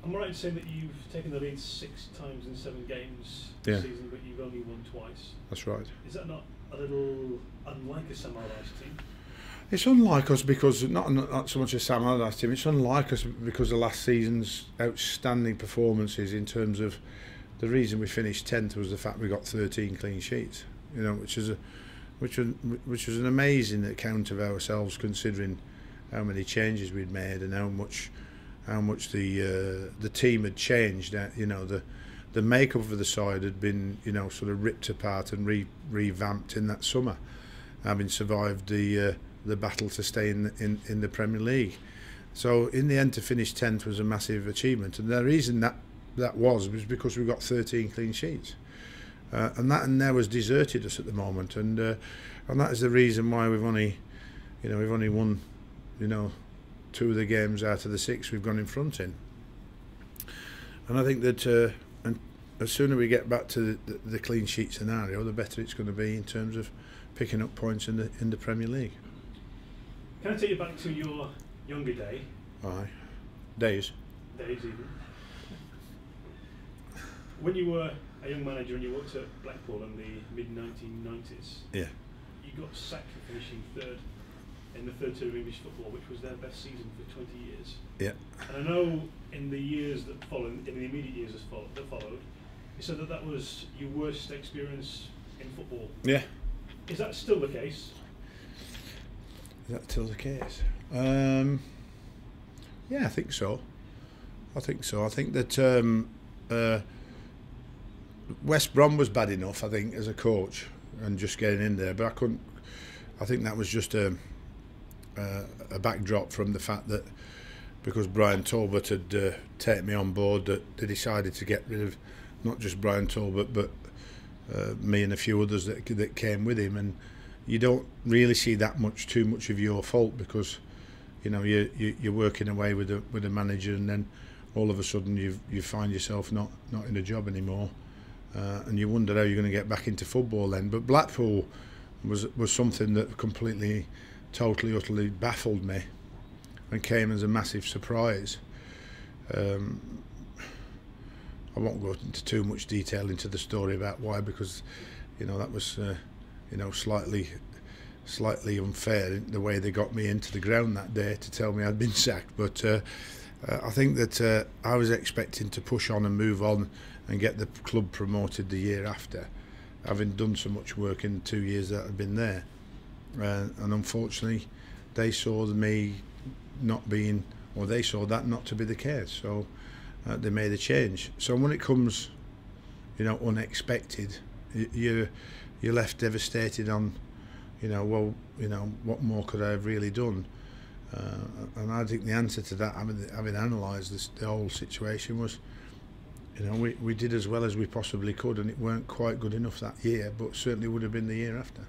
I'm right in saying that you've taken the lead 6 times in 7 games Yeah. this season, but you've only won twice. That's right. Is that not a little unlike a Sam Allardyce team? It's unlike us because, not so much a Sam Allardyce team, it's unlike us because of last season's outstanding performances in terms of the reason we finished 10th was the fact we got 13 clean sheets, you know, which was an amazing account of ourselves considering how many changes we'd made and how much the team had changed. You know, the makeup of the side had been, you know, sort of ripped apart and revamped in that summer, having survived the battle to stay in the Premier League. So in the end, to finish 10th was a massive achievement, and the reason that was because we got 13 clean sheets, and that now has deserted us at the moment, and that is the reason why we've only won, you know, 2 of the games out of the 6 we've gone in front in. And I think that and as sooner we get back to the clean sheet scenario, the better it's going to be in terms of picking up points in the Premier League. Can I take you back to your younger day? Aye. Days Even. When you were a young manager and you worked at Blackpool in the mid-1990s, Yeah. you got sacked for finishing 3rd in the 3rd tier of English football, which was their best season for 20 years. Yeah. And I know in the years that followed, in the immediate years that followed, you said that was your worst experience in football. Yeah. Is that still the case? Is that still the case? Yeah, I think so. I think that West Brom was bad enough, I think, as a coach and just getting in there, but I think that was just a backdrop from the fact that because Brian Talbot had taken me on board, that they decided to get rid of not just Brian Talbot but me and a few others that came with him, and you don't really see that too much of your fault because, you know, you're working away with a manager, and then all of a sudden you find yourself not in a job anymore, and you wonder how you're going to get back into football then. But Blackpool was something that completely, totally, utterly baffled me and came as a massive surprise. I won't go into too much detail into the story about why, because, you know, that was you know, slightly unfair the way they got me into the ground that day to tell me I'd been sacked. But I think that I was expecting to push on and move on and get the club promoted the year after, having done so much work in the 2 years that I'd been there. And unfortunately, they saw me not being, or they saw that not to be the case. So they made a change. So when it comes, you know, unexpected, you're left devastated on, you know, well, you know, what more could I have really done? And I think the answer to that, having analysed the whole situation, was, you know, we did as well as we possibly could, and it weren't quite good enough that year, but certainly would have been the year after.